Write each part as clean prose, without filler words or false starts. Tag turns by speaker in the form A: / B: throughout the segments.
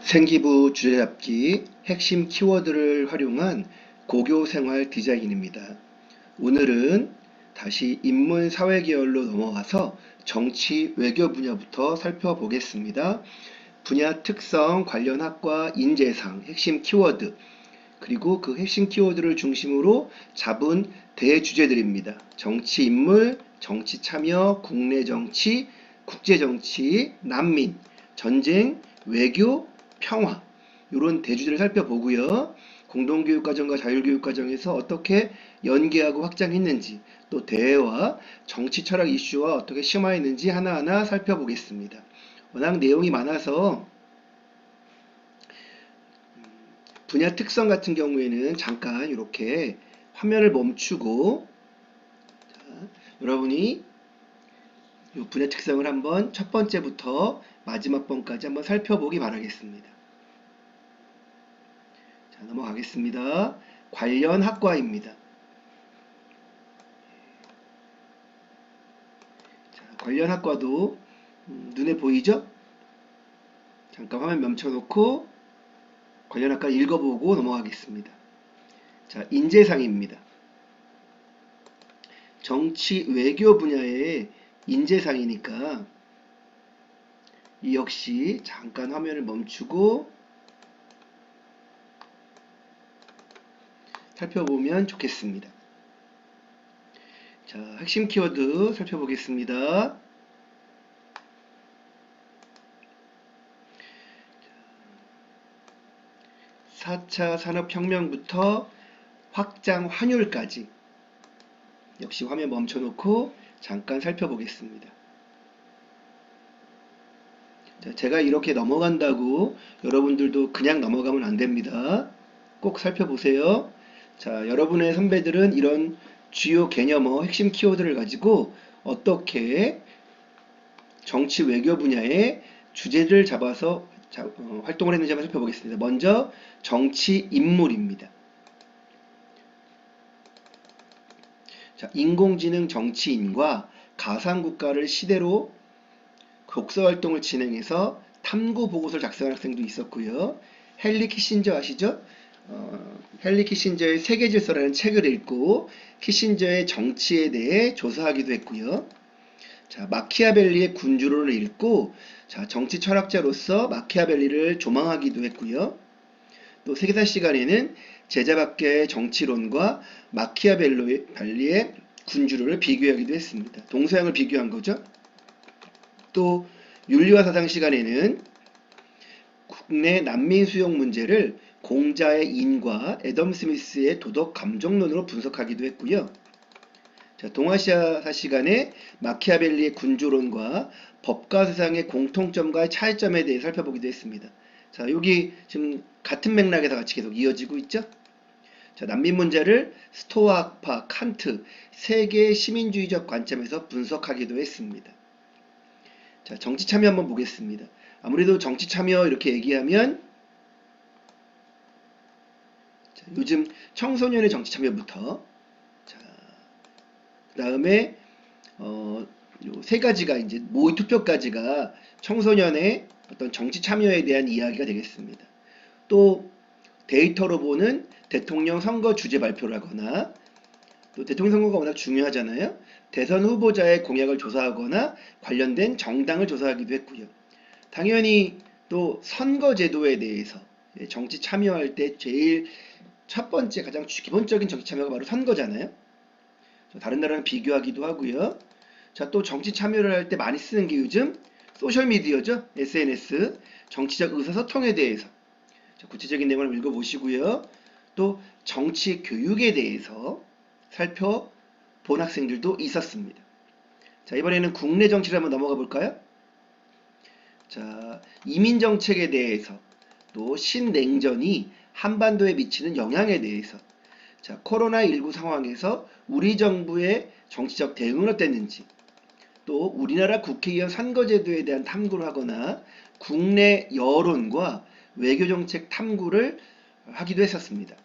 A: 생기부 주제잡기 핵심 키워드를 활용한 고교생활 디자인입니다. 오늘은 다시 인문 사회 계열로 넘어가서 정치 외교 분야부터 살펴보겠습니다. 분야 특성, 관련 학과, 인재상, 핵심 키워드, 그리고 그 핵심 키워드를 중심으로 잡은 대주제들입니다. 정치 인물, 정치 참여, 국내 정치, 국제 정치, 난민, 전쟁, 외교, 평화, 이런 대주제를 살펴보고요. 공동교육과정과 자율교육과정에서 어떻게 연계하고 확장했는지, 또 대외와 정치 철학 이슈와 어떻게 심화했는지 하나하나 살펴보겠습니다. 워낙 내용이 많아서 분야 특성 같은 경우에는 잠깐 이렇게 화면을 멈추고, 여러분이 이 분야 특성을 한번 첫 번째부터 마지막 번까지 한번 살펴보기 바라겠습니다. 자, 넘어가겠습니다. 관련 학과입니다. 자, 관련 학과도 눈에 보이죠? 잠깐 화면 멈춰놓고 관련 학과 읽어보고 넘어가겠습니다. 자, 인재상입니다. 정치 외교 분야의 인재상이니까 이 역시 잠깐 화면을 멈추고 살펴보면 좋겠습니다. 자, 핵심 키워드 살펴보겠습니다. 4차 산업혁명부터 확장 환율까지 역시 화면 멈춰놓고 잠깐 살펴보겠습니다. 자, 제가 이렇게 넘어간다고 여러분들도 그냥 넘어가면 안 됩니다. 꼭 살펴보세요. 자, 여러분의 선배들은 이런 주요 개념어 핵심 키워드를 가지고 어떻게 정치 외교 분야의 주제를 잡아서 활동을 했는지 한번 살펴보겠습니다. 먼저 정치 인물입니다. 자, 인공지능 정치인과 가상국가를 시대로 독서활동을 진행해서 탐구 보고서를 작성한 학생도 있었고요. 헨리 키신저 아시죠? 헨리 키신저의 세계질서라는 책을 읽고 키신저의 정치에 대해 조사하기도 했고요. 자, 마키아벨리의 군주론을 읽고 자, 정치 철학자로서 마키아벨리를 조망하기도 했고요. 또 세계사 시간에는 제자밖의 정치론과 마키아벨리의 군주론을 비교하기도 했습니다. 동서양을 비교한 거죠. 또 윤리와 사상 시간에는 국내 난민 수용 문제를 공자의 인과 애덤 스미스의 도덕 감정론으로 분석하기도 했고요. 자, 동아시아사 시간에 마키아벨리의 군주론과 법과 세상의 공통점과 차이점에 대해 살펴보기도 했습니다. 자, 여기 지금 같은 맥락에서 같이 계속 이어지고 있죠? 자, 난민 문제를 스토아 학파, 칸트, 세계 시민주의적 관점에서 분석하기도 했습니다. 자, 정치 참여 한번 보겠습니다. 아무래도 정치 참여 이렇게 얘기하면 자, 요즘 청소년의 정치 참여부터 자, 그 다음에 요 세 가지가 이제 모의 투표까지가 청소년의 어떤 정치 참여에 대한 이야기가 되겠습니다. 또 데이터로 보는 대통령 선거 주제 발표를 하거나 또 대통령 선거가 워낙 중요하잖아요. 대선 후보자의 공약을 조사하거나 관련된 정당을 조사하기도 했고요. 당연히 또 선거제도에 대해서 정치 참여할 때 제일 첫 번째 가장 기본적인 정치 참여가 바로 선거잖아요. 다른 나라랑 비교하기도 하고요. 자, 또 정치 참여를 할 때 많이 쓰는 게 요즘 소셜미디어죠. SNS, 정치적 의사소통에 대해서 자, 구체적인 내용을 읽어보시고요. 또 정치 교육에 대해서 살펴본 학생들도 있었습니다. 자, 이번에는 국내 정치를 한번 넘어가 볼까요? 자, 이민 정책에 대해서 또 신냉전이 한반도에 미치는 영향에 대해서 자, 코로나19 상황에서 우리 정부의 정치적 대응은 어땠는지 또 우리나라 국회의원 선거제도에 대한 탐구를 하거나 국내 여론과 외교정책 탐구를 하기도 했었습니다.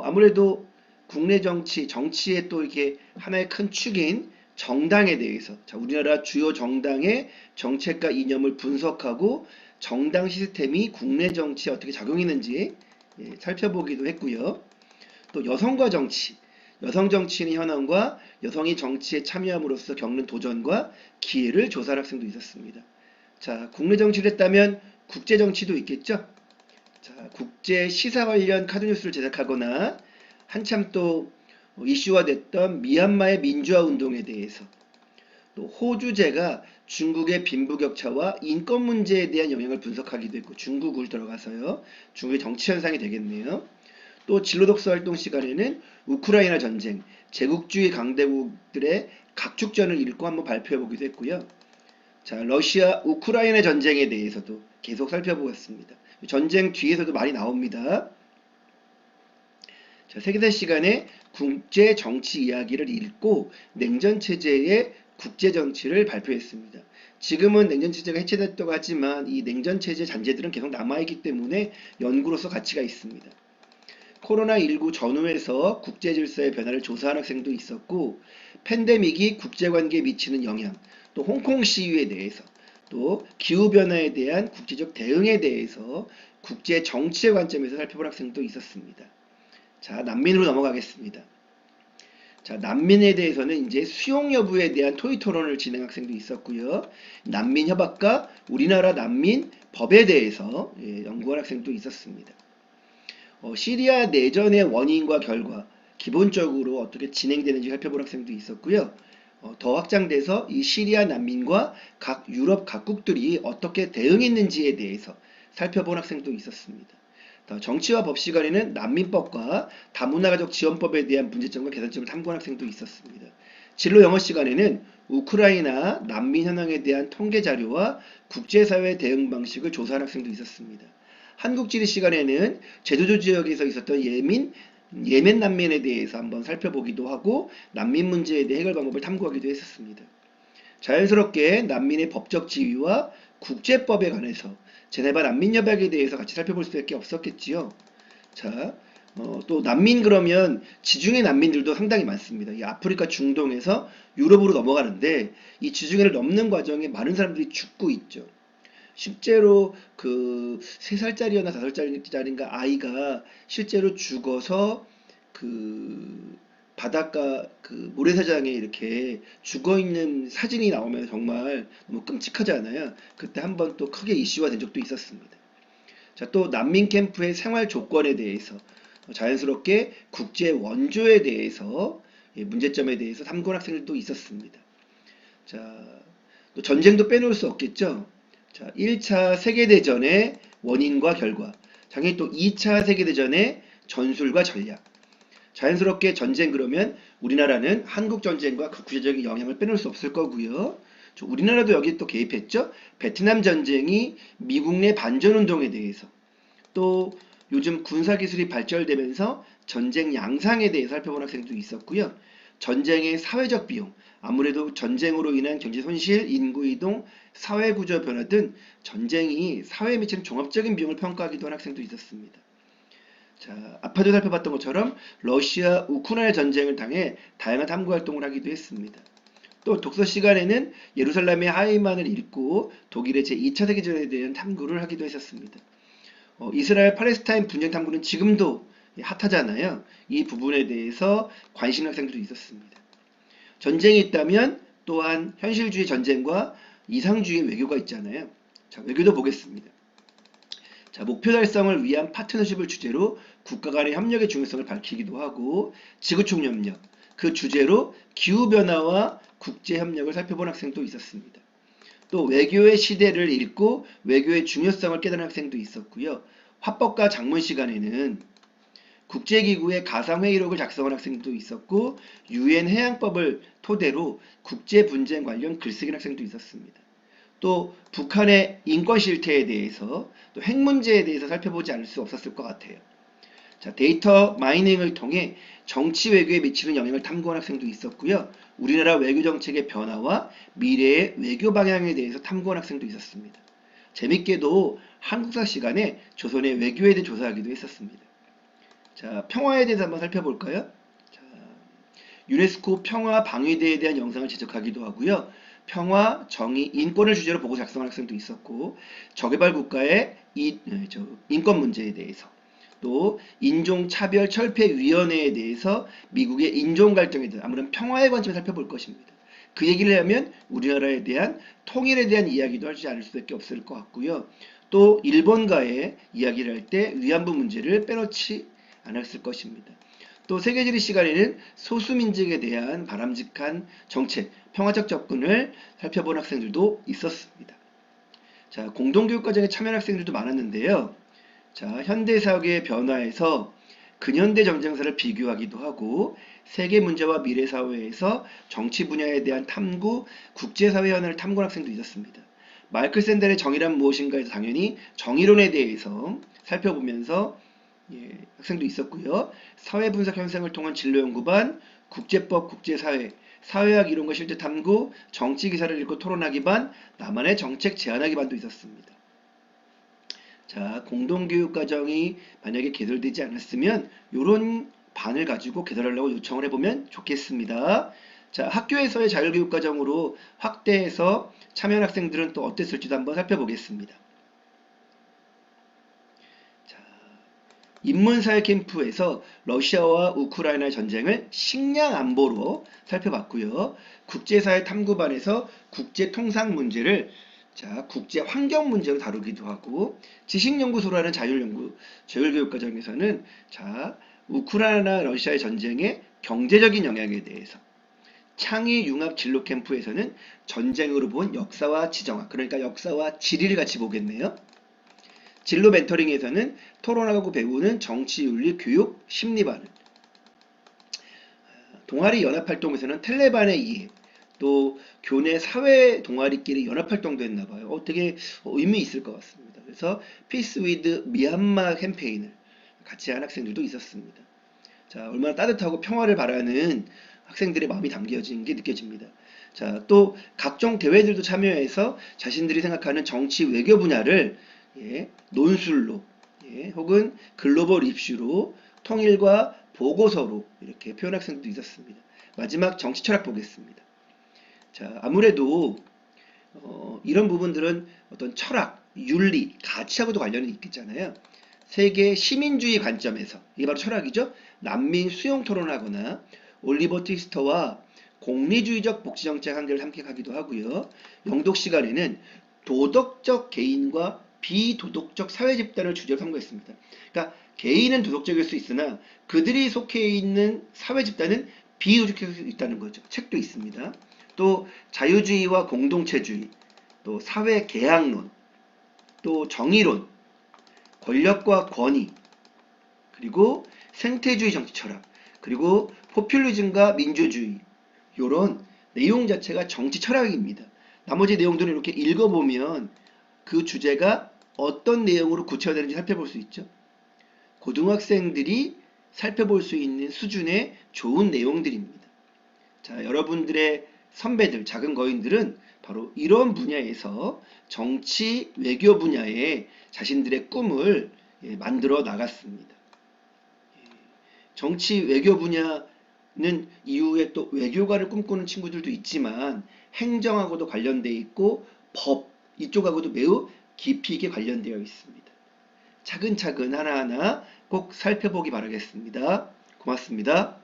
A: 아무래도 국내 정치의 또 이렇게 하나의 큰 축인 정당에 대해서, 자, 우리나라 주요 정당의 정책과 이념을 분석하고 정당 시스템이 국내 정치에 어떻게 작용했는지 살펴보기도 했고요. 또 여성과 정치, 여성 정치인의 현황과 여성이 정치에 참여함으로써 겪는 도전과 기회를 조사할 학생도 있었습니다. 자, 국내 정치를 했다면 국제 정치도 있겠죠? 자, 국제 시사 관련 카드뉴스를 제작하거나 한참 또 이슈화 됐던 미얀마의 민주화 운동에 대해서, 또 호주제가 중국의 빈부격차와 인권 문제에 대한 영향을 분석하기도 했고, 중국을 들어가서요. 중국의 정치 현상이 되겠네요. 또 진로 독서 활동 시간에는 우크라이나 전쟁, 제국주의 강대국들의 각축전을 읽고 한번 발표해 보기도 했고요. 자, 러시아 우크라이나 전쟁에 대해서도 계속 살펴보겠습니다. 전쟁 뒤에서도 많이 나옵니다. 자, 세계사 시간에 국제 정치 이야기를 읽고 냉전 체제의 국제 정치를 발표했습니다. 지금은 냉전 체제가 해체됐다고 하지만 이 냉전 체제 잔재들은 계속 남아있기 때문에 연구로서 가치가 있습니다. 코로나19 전후에서 국제 질서의 변화를 조사한 학생도 있었고, 팬데믹이 국제관계에 미치는 영향, 또 홍콩 시위에 대해서, 또 기후변화에 대한 국제적 대응에 대해서 국제 정치의 관점에서 살펴본 학생도 있었습니다. 자, 난민으로 넘어가겠습니다. 자, 난민에 대해서는 이제 수용 여부에 대한 토의 토론을 진행한 학생도 있었고요. 난민 협약과 우리나라 난민 법에 대해서 연구한 학생도 있었습니다. 시리아 내전의 원인과 결과, 기본적으로 어떻게 진행되는지 살펴본 학생도 있었고요. 더 확장돼서 이 시리아 난민과 각 유럽 각국들이 어떻게 대응했는지에 대해서 살펴본 학생도 있었습니다. 정치와 법 시간에는 난민법과 다문화가족 지원법에 대한 문제점과 개선점을 탐구한 학생도 있었습니다. 진로 영어 시간에는 우크라이나 난민 현황에 대한 통계 자료와 국제사회 대응 방식을 조사한 학생도 있었습니다. 한국지리 시간에는 제주도 지역에서 있었던 예멘 난민에 대해서 한번 살펴보기도 하고 난민 문제에 대해 해결 방법을 탐구하기도 했었습니다. 자연스럽게 난민의 법적 지위와 국제법에 관해서 제네바 난민협약에 대해서 같이 살펴볼 수밖에 없었겠지요. 자, 또 난민 그러면 지중해 난민들도 상당히 많습니다. 이 아프리카 중동에서 유럽으로 넘어가는데 이 지중해를 넘는 과정에 많은 사람들이 죽고 있죠. 실제로 그 3살짜리였나 5살짜리인가 아이가 실제로 죽어서 그 바닷가 그 모래사장에 이렇게 죽어있는 사진이 나오면 정말 너무 끔찍하지 않아요? 그때 한번 또 크게 이슈가 된 적도 있었습니다. 자, 또 난민 캠프의 생활 조건에 대해서 자연스럽게 국제 원조에 대해서 문제점에 대해서 탐구한 학생들도 있었습니다. 자, 또 전쟁도 빼놓을 수 없겠죠? 자, 1차 세계대전의 원인과 결과, 당연히 또 2차 세계대전의 전술과 전략. 자연스럽게 전쟁 그러면 우리나라는 한국전쟁과 그 구체적인 영향을 빼놓을 수 없을 거고요. 우리나라도 여기 또 개입했죠. 베트남 전쟁이 미국 내 반전운동에 대해서, 또 요즘 군사기술이 발전되면서 전쟁 양상에 대해 살펴본 학생도 있었고요. 전쟁의 사회적 비용, 아무래도 전쟁으로 인한 경제 손실, 인구 이동, 사회 구조 변화 등 전쟁이 사회에 미치는 종합적인 비용을 평가하기도 한 학생도 있었습니다. 자, 아파도 살펴봤던 것처럼 러시아 우크라이나 전쟁을 당해 다양한 탐구 활동을 하기도 했습니다. 또 독서 시간에는 예루살렘의 하이만을 읽고 독일의 제2차 세계대전에 대한 탐구를 하기도 했었습니다. 이스라엘 팔레스타인 분쟁 탐구는 지금도 핫하잖아요. 이 부분에 대해서 관심 학생들도 있었습니다. 전쟁이 있다면 또한 현실주의 전쟁과 이상주의 외교가 있잖아요. 자, 외교도 보겠습니다. 자, 목표 달성을 위한 파트너십을 주제로 국가 간의 협력의 중요성을 밝히기도 하고, 지구촌 협력, 그 주제로 기후변화와 국제협력을 살펴본 학생도 있었습니다. 또 외교의 시대를 읽고 외교의 중요성을 깨달은 학생도 있었고요. 화법과 작문 시간에는 국제기구의 가상회의록을 작성한 학생도 있었고, 유엔 해양법을 토대로 국제분쟁 관련 글쓰기 학생도 있었습니다. 또 북한의 인권 실태에 대해서, 또 핵 문제에 대해서 살펴보지 않을 수 없었을 것 같아요. 자, 데이터 마이닝을 통해 정치 외교에 미치는 영향을 탐구한 학생도 있었고요. 우리나라 외교 정책의 변화와 미래의 외교 방향에 대해서 탐구한 학생도 있었습니다. 재밌게도 한국사 시간에 조선의 외교에 대해 조사하기도 했었습니다. 자, 평화에 대해서 한번 살펴볼까요? 자, 유네스코 평화 방위대에 대한 영상을 제작하기도 하고요. 평화, 정의, 인권을 주제로 보고 작성한 학생도 있었고, 저개발 국가의 인권 문제에 대해서, 또 인종차별철폐위원회에 대해서 미국의 인종 갈등에 대한 아무런 평화의 관점을 살펴볼 것입니다. 그 얘기를 하면 우리나라에 대한 통일에 대한 이야기도 하지 않을 수밖에 없을 것 같고요. 또 일본과의 이야기를 할 때 위안부 문제를 빼놓지 않았을 것입니다. 또 세계지리 시간에는 소수민족에 대한 바람직한 정책, 평화적 접근을 살펴본 학생들도 있었습니다. 자, 공동교육과정에 참여한 학생들도 많았는데요. 자, 현대사회의 변화에서 근현대 전쟁사를 비교하기도 하고 세계 문제와 미래 사회에서 정치 분야에 대한 탐구, 국제사회 현안을 탐구한 학생도 있었습니다. 마이클 샌델의 정의란 무엇인가에서 당연히 정의론에 대해서 살펴보면서 학생도 있었고요. 사회분석 현상을 통한 진로연구반, 국제법, 국제사회, 사회학 이론과 실제 탐구, 정치기사를 읽고 토론하기 반, 나만의 정책 제안하기 반도 있었습니다. 자, 공동교육과정이 만약에 개설되지 않았으면 이런 반을 가지고 개설하려고 요청을 해보면 좋겠습니다. 자, 학교에서의 자율교육과정으로 확대해서 참여한 학생들은 또 어땠을지도 한번 살펴보겠습니다. 자, 인문사회 캠프에서 러시아와 우크라이나 전쟁을 식량 안보로 살펴봤고요. 국제사회 탐구반에서 국제통상 문제를 국제 환경 문제로 다루기도 하고, 지식연구소라는 자율교육과정에서는 우크라이나 러시아의 전쟁의 경제적인 영향에 대해서, 창의융합 진로 캠프에서는 전쟁으로 본 역사와 지정학, 그러니까 역사와 지리를 같이 보겠네요. 진로 멘토링에서는 토론하고 배우는 정치윤리 교육 심리반을, 동아리 연합활동에서는 텔레반의 이해, 또 교내 사회 동아리끼리 연합활동도 했나봐요. 되게 의미 있을 것 같습니다. 그래서 피스 위드 미얀마 캠페인을 같이 한 학생들도 있었습니다. 자, 얼마나 따뜻하고 평화를 바라는 학생들의 마음이 담겨진 게 느껴집니다. 자, 또 각종 대회들도 참여해서 자신들이 생각하는 정치 외교 분야를 논술로 혹은 글로벌 이슈로 통일과 보고서로 이렇게 표현한 학생들도 있었습니다. 마지막 정치 철학 보겠습니다. 자, 아무래도 이런 부분들은 어떤 철학, 윤리, 가치하고도 관련이 있겠잖아요. 세계 시민주의 관점에서, 이게 바로 철학이죠. 난민 수용 토론하거나 올리버 트위스터와 공리주의적 복지정책 한계를 함께 하기도 하고요. 영독 시간에는 도덕적 개인과 비도덕적 사회집단을 주제로 탐구했습니다. 그러니까 개인은 도덕적일 수 있으나 그들이 속해 있는 사회집단은 비도덕적일 수 있다는 거죠. 책도 있습니다. 또 자유주의와 공동체주의, 또 사회계약론, 또 정의론, 권력과 권위, 그리고 생태주의 정치 철학, 그리고 포퓰리즘과 민주주의, 이런 내용 자체가 정치 철학입니다. 나머지 내용들은 이렇게 읽어보면 그 주제가 어떤 내용으로 구체화되는지 살펴볼 수 있죠. 고등학생들이 살펴볼 수 있는 수준의 좋은 내용들입니다. 자, 여러분들의 선배들, 작은 거인들은 바로 이런 분야에서 정치, 외교 분야에 자신들의 꿈을 만들어 나갔습니다. 정치, 외교 분야는 이후에 또 외교관을 꿈꾸는 친구들도 있지만 행정하고도 관련되어 있고 법, 이쪽하고도 매우 깊이 있게 관련되어 있습니다. 차근차근 하나하나 꼭 살펴보기 바라겠습니다. 고맙습니다.